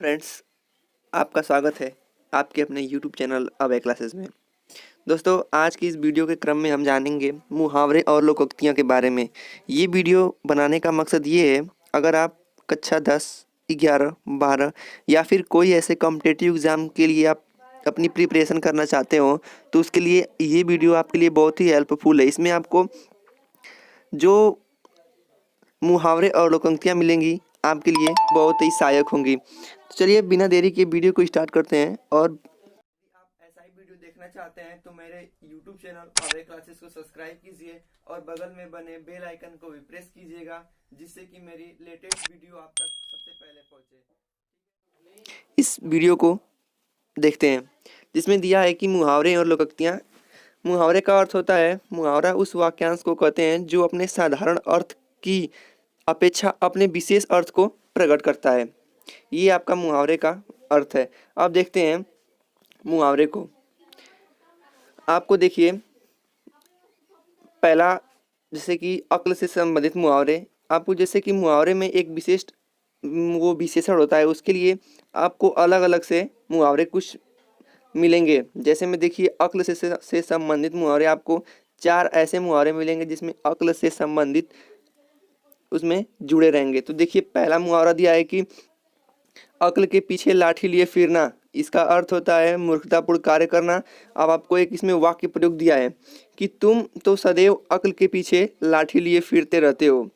Friends, आपका स्वागत है आपके अपने यूट्यूब चैनल अभय क्लासेस में। दोस्तों, आज की इस वीडियो के क्रम में हम जानेंगे मुहावरे और लोकोक्तियाँ के बारे में। ये वीडियो बनाने का मकसद ये है, अगर आप कक्षा 10, 11, 12 या फिर कोई ऐसे कॉम्पिटिटिव एग्ज़ाम के लिए आप अपनी प्रिपरेशन करना चाहते हो, तो उसके लिए ये वीडियो आपके लिए बहुत ही हेल्पफुल है। इसमें आपको जो मुहावरे और लोकोक्तियाँ मिलेंगी, आपके लिए बहुत ही सहायक होंगी। तो चलिए बिना देरी के वीडियो को स्टार्ट करते हैं। और यदि आप ऐसा ही वीडियो देखना चाहते हैं तो मेरे YouTube चैनल अभय क्लासेस को सब्सक्राइब कीजिए और बगल में बने बेल आइकन को भी प्रेस कीजिएगा, जिससे कि मेरी लेटेस्ट वीडियो आप तक सबसे पहले पहुंचे। इस वीडियो को देखते हैं, जिसमें दिया है कि मुहावरे और लोकोक्तियाँ। मुहावरे का अर्थ होता है, मुहावरा उस वाक्यांश को कहते हैं जो अपने साधारण अर्थ की अपेक्षा अपने विशेष अर्थ को प्रकट करता है। ये आपका मुहावरे का अर्थ है। अब देखते हैं मुहावरे को। आपको देखिए, पहला जैसे कि अक्ल से संबंधित मुहावरे। आपको जैसे कि मुहावरे में एक विशेष वो विशेषण होता है, उसके लिए आपको अलग अलग से मुहावरे कुछ मिलेंगे। जैसे में देखिए, अक्ल से संबंधित मुहावरे आपको 4 ऐसे मुहावरे मिलेंगे जिसमें अक्ल से संबंधित उसमें जुड़े रहेंगे। तो देखिए, पहला मुहावरा दिया है कि अक्ल के पीछे लाठी लिए फिरना। इसका अर्थ होता है मूर्खतापूर्ण कार्य करना। अब आपको एक इसमें वाक्य प्रयोग दिया है कि तुम तो सदैव अक्ल के पीछे लाठी लिए फिरते रहते हो।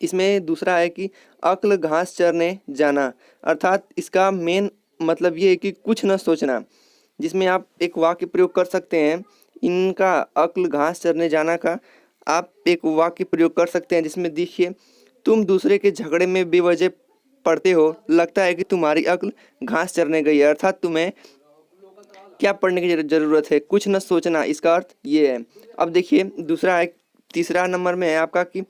इसमें दूसरा है कि अक्ल घास चरने जाना, अर्थात इसका मेन मतलब ये है कि कुछ न सोचना। जिसमें आप एक वाक्य प्रयोग कर सकते हैं, इनका अक्ल घास चरने जाना का आप एक वाक्य प्रयोग कर सकते हैं, जिसमें देखिए, तुम दूसरे के झगड़े में बेवजह पड़ते हो, लगता है कि तुम्हारी अक्ल घास चरने गई है। अर्थात तुम्हें क्या पढ़ने की जरूरत है, कुछ न सोचना, इसका अर्थ ये है। अब देखिए, दूसरा है, तीसरा नंबर में है आपका कि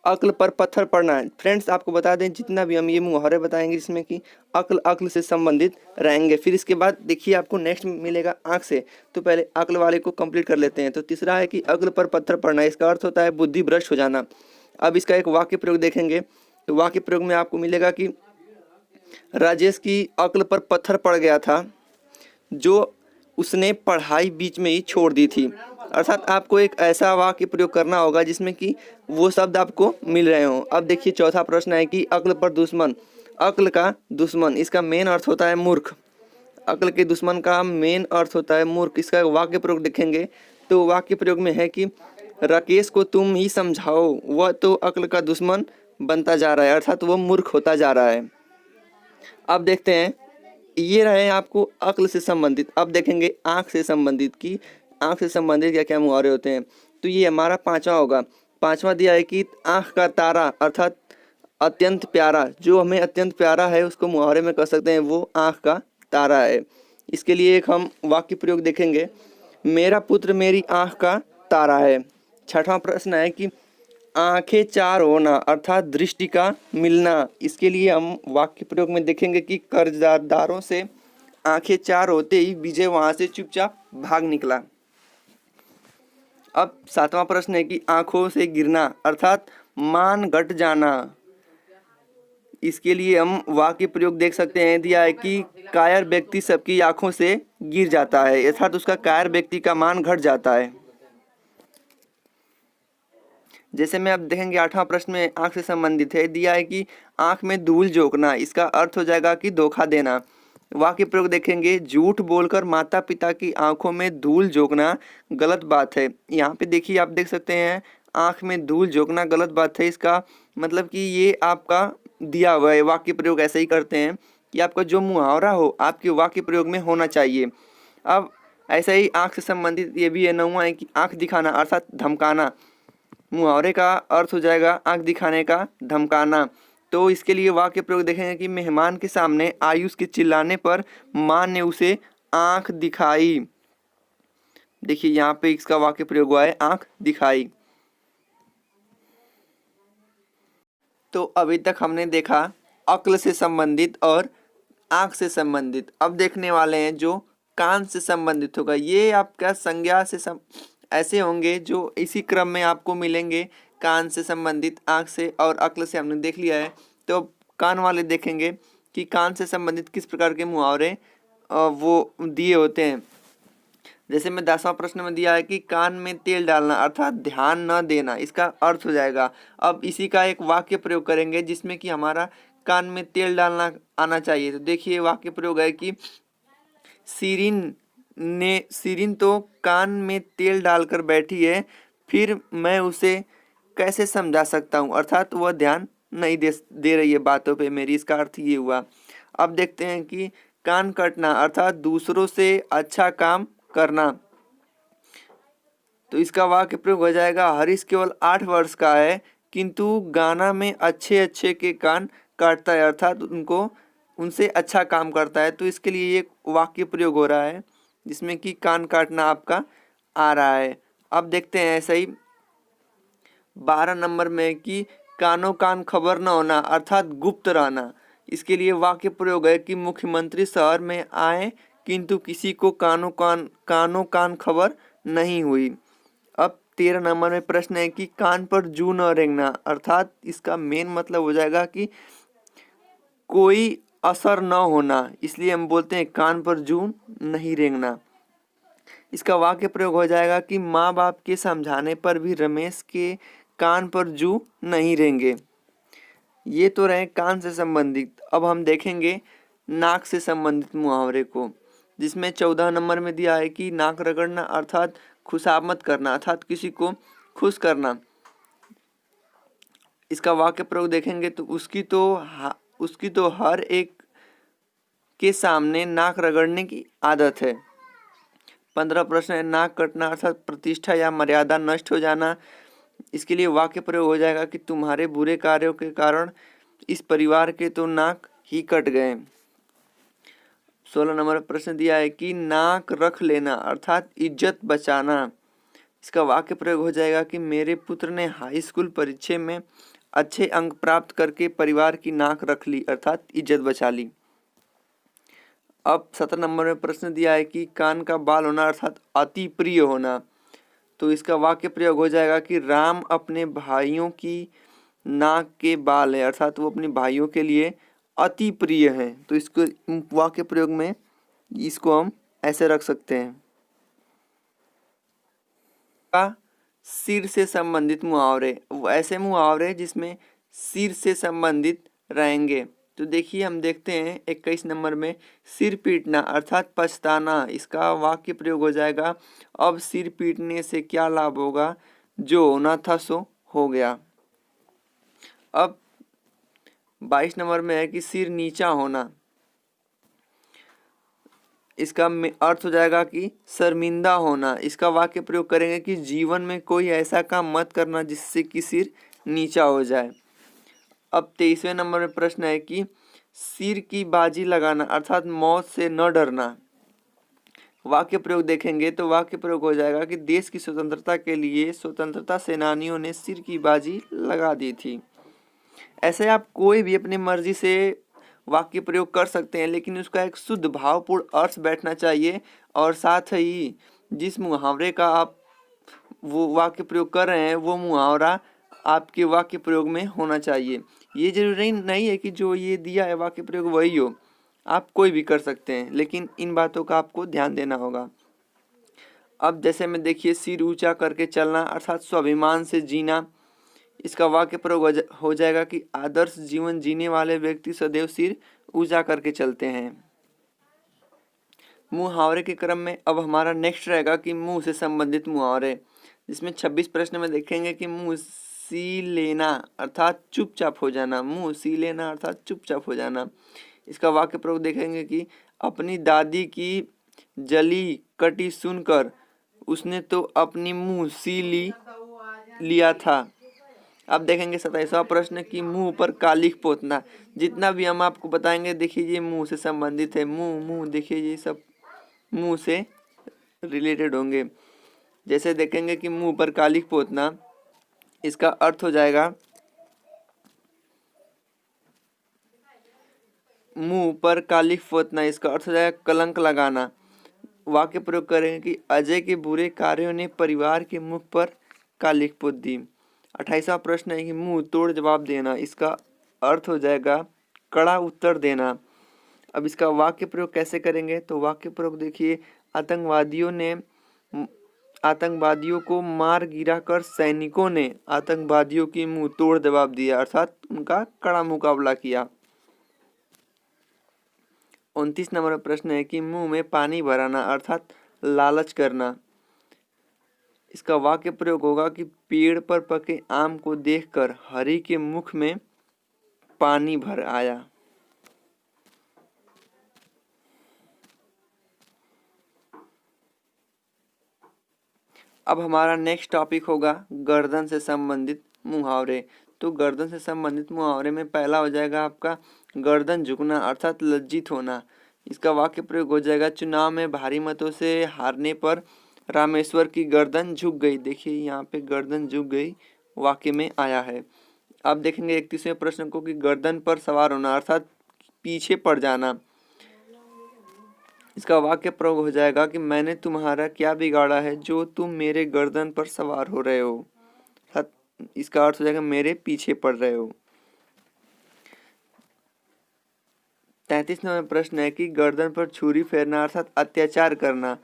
अक्ल पर पत्थर पड़ना है। फ्रेंड्स, आपको बता दें, जितना भी हम ये मुहावरे बताएंगे जिसमें कि अक्ल से संबंधित रहेंगे। फिर इसके बाद देखिए, आपको नेक्स्ट मिलेगा आँख से। तो पहले अक्ल वाले को कंप्लीट कर लेते हैं। तो तीसरा है कि अक्ल पर पत्थर पड़ना, इसका अर्थ होता है बुद्धि भ्रष्ट हो जाना। अब इसका एक वाक्य प्रयोग देखेंगे। तो वाक्य प्रयोग में आपको मिलेगा कि राजेश की अक्ल पर पत्थर पड़ गया था, जो उसने पढ़ाई बीच में ही छोड़ दी थी। अर्थात आपको एक ऐसा वाक्य प्रयोग करना होगा जिसमें कि वो शब्द आपको मिल रहे हों। अब देखिए, चौथा प्रश्न है कि अक्ल पर दुश्मन। अक्ल का दुश्मन, इसका मेन अर्थ होता है मूर्ख। अक्ल के दुश्मन का मेन अर्थ होता है मूर्ख। इसका वाक्य प्रयोग देखेंगे तो वाक्य प्रयोग में है कि राकेश को तुम ही समझाओ, वह तो अक्ल का दुश्मन बनता जा रहा है, अर्थात वह मूर्ख होता जा रहा है। अब देखते हैं, ये रहे आपको अक्ल से संबंधित। अब देखेंगे आँख से संबंधित कि आँख से संबंधित क्या क्या मुहावरे होते हैं। तो ये हमारा पांचवा होगा। पांचवा दिया है कि आँख का तारा, अर्थात अत्यंत प्यारा। जो हमें अत्यंत प्यारा है उसको मुहावरे में कह सकते हैं वो आँख का तारा है। इसके लिए एक हम वाक्य प्रयोग देखेंगे, मेरा पुत्र मेरी आँख का तारा है। छठवां प्रश्न है कि आंखें चार होना, अर्थात दृष्टि का मिलना। इसके लिए हम वाक्य प्रयोग में देखेंगे कि कर्जदारों से आंखें चार होते ही विजय वहां से चुपचाप भाग निकला। अब सातवां प्रश्न है कि आंखों से गिरना, अर्थात मान घट जाना। इसके लिए हम वाक्य प्रयोग देख सकते हैं, दिया है कि कायर व्यक्ति सबकी आंखों से गिर जाता है, अर्थात उसका कायर व्यक्ति का मान घट जाता है। जैसे में आप देखेंगे, आठवां प्रश्न में आंख से संबंधित है, दिया है कि आंख में धूल झोंकना। इसका अर्थ हो जाएगा कि धोखा देना। वाक्य प्रयोग देखेंगे, झूठ बोलकर माता पिता की आंखों में धूल झोंकना गलत बात है। यहाँ पे देखिए, आप देख सकते हैं, आंख में धूल झोंकना गलत बात है। इसका मतलब कि ये आपका दिया हुआ है। वाक्य प्रयोग ऐसे ही करते हैं कि आपका जो मुहावरा हो आपके वाक्य प्रयोग में होना चाहिए। अब ऐसा ही आंख से संबंधित ये भी है, नौवां है कि आंख दिखाना, अर्थात धमकाना। मुहावरे का अर्थ हो जाएगा आंख दिखाने का, धमकाना। तो इसके लिए वाक्य प्रयोग देखेंगे कि मेहमान के सामने आयुष के चिल्लाने पर मां ने उसे आंख दिखाई। देखिए, यहाँ पे इसका वाक्य प्रयोग हुआ है, आंख दिखाई। तो अभी तक हमने देखा अक्ल से संबंधित और आंख से संबंधित। अब देखने वाले हैं जो कान से संबंधित होगा। ये आपका संज्ञा से ऐसे होंगे जो इसी क्रम में आपको मिलेंगे। कान से संबंधित, आंख से और अक्ल से हमने देख लिया है। तो कान वाले देखेंगे कि कान से संबंधित किस प्रकार के मुहावरे वो दिए होते हैं। जैसे में 10वां प्रश्न में दिया है कि कान में तेल डालना अर्थात ध्यान न देना, इसका अर्थ हो जाएगा। अब इसी का एक वाक्य प्रयोग करेंगे जिसमें कि हमारा कान में तेल डालना आना चाहिए। तो देखिए वाक्य प्रयोग है कि सीरीन तो कान में तेल डालकर बैठी है, फिर मैं उसे कैसे समझा सकता हूँ, अर्थात वह ध्यान नहीं दे रही है बातों पे मेरी, इसका अर्थ ये हुआ। अब देखते हैं कि कान कटना अर्थात दूसरों से अच्छा काम करना। तो इसका वाक्य प्रयोग हो जाएगा, हरीश केवल 8 वर्ष का है किंतु गाना में अच्छे अच्छे के कान काटता है, अर्थात उनसे अच्छा काम करता है। तो इसके लिए एक वाक्य प्रयोग हो रहा है जिसमें कि कान काटना आपका आ रहा है। अब देखते हैं ऐसे ही 12 नंबर में कि कानो कान खबर न होना अर्थात गुप्त रहना। इसके लिए वाक्य प्रयोग है कि मुख्यमंत्री शहर में आए किंतु किसी को कानो कान खबर नहीं हुई। अब 13 नंबर में प्रश्न है कि कान पर जू न रेंगना, अर्थात इसका मेन मतलब हो जाएगा कि कोई असर न होना, इसलिए हम बोलते हैं कान पर जू नहीं रेंगना। इसका वाक्य प्रयोग हो जाएगा कि माँ बाप के समझाने पर भी रमेश के कान पर जू नहीं रेंगे। ये तो रहे कान से संबंधित। अब हम देखेंगे नाक से संबंधित मुहावरे को, जिसमें 14 नंबर में दिया है कि नाक रगड़ना अर्थात खुशामद करना, अर्थात किसी को खुश करना। इसका वाक्य प्रयोग देखेंगे तो उसकी तो हर एक के सामने नाक रगड़ने की आदत है। 15 प्रश्न है नाक कटना अर्थात प्रतिष्ठा या मर्यादा नष्ट हो जाना। इसके लिए वाक्य प्रयोग हो जाएगा कि तुम्हारे बुरे कार्यों के कारण इस परिवार के तो नाक ही कट गए। 16 नंबर प्रश्न दिया है कि नाक रख लेना अर्थात इज्जत बचाना। इसका वाक्य प्रयोग हो जाएगा कि मेरे पुत्र ने हाई स्कूल परीक्षा में अच्छे अंक प्राप्त करके परिवार की नाक रख ली, अर्थात इज्जत बचा ली। अब 17 नंबर में प्रश्न दिया है कि कान का बाल होना अर्थात अति प्रिय होना। तो इसका वाक्य प्रयोग हो जाएगा कि राम अपने भाइयों की नाक के बाल है, अर्थात वो अपने भाइयों के लिए अति प्रिय है। तो इसको वाक्य प्रयोग में इसको हम ऐसे रख सकते हैं। का सिर से संबंधित मुहावरे, ऐसे मुहावरे जिसमें सिर से संबंधित रहेंगे। तो देखिए हम देखते हैं 21 नंबर में सिर पीटना अर्थात पछताना। इसका वाक्य प्रयोग हो जाएगा अब सिर पीटने से क्या लाभ होगा, जो होना था सो हो गया। अब 22 नंबर में है कि सिर नीचा होना। इसका अर्थ हो जाएगा कि शर्मिंदा होना। इसका वाक्य प्रयोग करेंगे कि जीवन में कोई ऐसा काम मत करना जिससे कि सिर नीचा हो जाए। अब 23वें नंबर में प्रश्न है कि सिर की बाजी लगाना अर्थात मौत से न डरना। वाक्य प्रयोग देखेंगे तो वाक्य प्रयोग हो जाएगा कि देश की स्वतंत्रता के लिए स्वतंत्रता सेनानियों ने सिर की बाजी लगा दी थी। ऐसे आप कोई भी अपनी मर्जी से वाक्य प्रयोग कर सकते हैं, लेकिन उसका एक शुद्ध भावपूर्ण अर्थ बैठना चाहिए और साथ ही जिस मुहावरे का आप वो वाक्य प्रयोग कर रहे हैं वो मुहावरा आपके वाक्य प्रयोग में होना चाहिए। ये जरूरी नहीं है कि जो ये दिया है वाक्य प्रयोग वही हो, आप कोई भी कर सकते हैं, लेकिन इन बातों का आपको ध्यान देना होगा। अब जैसे में देखिए सिर ऊंचा करके चलना अर्थात स्वाभिमान से जीना। इसका वाक्य प्रयोग हो जाएगा कि आदर्श जीवन जीने वाले व्यक्ति सदैव सिर ऊंचा करके चलते हैं। मुहावरे के क्रम में अब हमारा नेक्स्ट रहेगा कि मुंह से संबंधित मुहावरे, जिसमें 26 प्रश्न में देखेंगे कि मुंह सी लेना अर्थात चुपचाप हो जाना। मुंह सी लेना अर्थात चुपचाप हो जाना। इसका वाक्य प्रयोग देखेंगे कि अपनी दादी की जली कटी सुनकर उसने तो अपनी मुंह सी लिया था। अब देखेंगे 27वां प्रश्न कि मुंह पर कालिख पोतना। जितना भी हम आपको बताएंगे देखिए ये मुंह से संबंधित है। मुंह देखिए ये सब मुंह से रिलेटेड होंगे। जैसे देखेंगे कि मुंह पर कालिख पोतना, इसका अर्थ हो जाएगा मुंह पर कालिख पोतना, इसका अर्थ हो जाएगा कलंक लगाना। वाक्य प्रयोग करेंगे कि अजय के बुरे कार्यों ने परिवार के मुख पर कालिख पोत दी। 28वां प्रश्न है कि मुंह तोड़ जवाब देना। इसका अर्थ हो जाएगा कड़ा उत्तर देना। अब इसका वाक्य प्रयोग कैसे करेंगे, तो वाक्य प्रयोग देखिए, आतंकवादियों को मार गिरा कर सैनिकों ने आतंकवादियों की मुंह तोड़ जवाब दिया, अर्थात उनका कड़ा मुकाबला किया। 29 नंबर प्रश्न है कि मुंह में पानी भराना अर्थात लालच करना। इसका वाक्य प्रयोग होगा कि पेड़ पर पके आम को देखकर हरि के मुख में पानी भर आया। अब हमारा नेक्स्ट टॉपिक होगा गर्दन से संबंधित मुहावरे। तो गर्दन से संबंधित मुहावरे में पहला हो जाएगा आपका गर्दन झुकना अर्थात लज्जित होना। इसका वाक्य प्रयोग हो जाएगा, चुनाव में भारी मतों से हारने पर रामेश्वर की गर्दन झुक गई। देखिए यहाँ पे गर्दन झुक गई वाक्य में आया है। अब देखेंगे 31वें प्रश्न को कि गर्दन पर सवार होना अर्थात पीछे पड़ जाना। इसका वाक्य प्रयोग हो जाएगा कि मैंने तुम्हारा क्या बिगाड़ा है जो तुम मेरे गर्दन पर सवार हो रहे हो। इसका अर्थ हो जाएगा मेरे पीछे पड़ रहे हो। 33 नंबर प्रश्न है कि गर्दन पर छुरी फेरना अर्थात अत्याचार करना।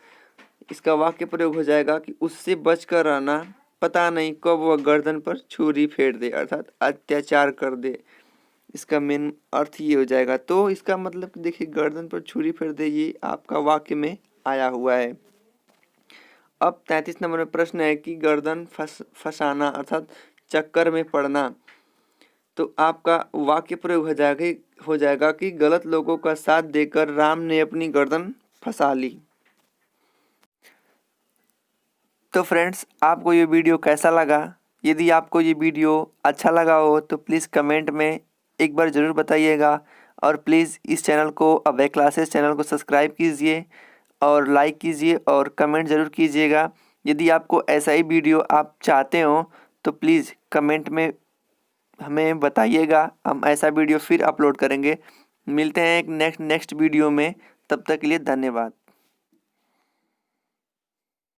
इसका वाक्य प्रयोग हो जाएगा कि उससे बचकर रहना, पता नहीं कब वह गर्दन पर छुरी फेर दे अर्थात अत्याचार कर दे। इसका मेन अर्थ ये हो जाएगा। तो इसका मतलब देखिए गर्दन पर छुरी फेर दे, ये आपका वाक्य में आया हुआ है। अब 33 नंबर में प्रश्न है कि गर्दन फंसाना अर्थात चक्कर में पड़ना। तो आपका वाक्य प्रयोग हो जाएगा कि गलत लोगों का साथ देकर राम ने अपनी गर्दन फंसा ली। तो फ्रेंड्स, आपको ये वीडियो कैसा लगा? यदि आपको ये वीडियो अच्छा लगा हो तो प्लीज़ कमेंट में एक बार ज़रूर बताइएगा, और प्लीज़ इस चैनल को अभय क्लासेस चैनल को सब्सक्राइब कीजिए और लाइक कीजिए और कमेंट ज़रूर कीजिएगा। यदि आपको ऐसा ही वीडियो आप चाहते हो तो प्लीज़ कमेंट में हमें बताइएगा, हम ऐसा वीडियो फिर अपलोड करेंगे। मिलते हैं एक नेक्स्ट वीडियो में, तब तक के लिए धन्यवाद।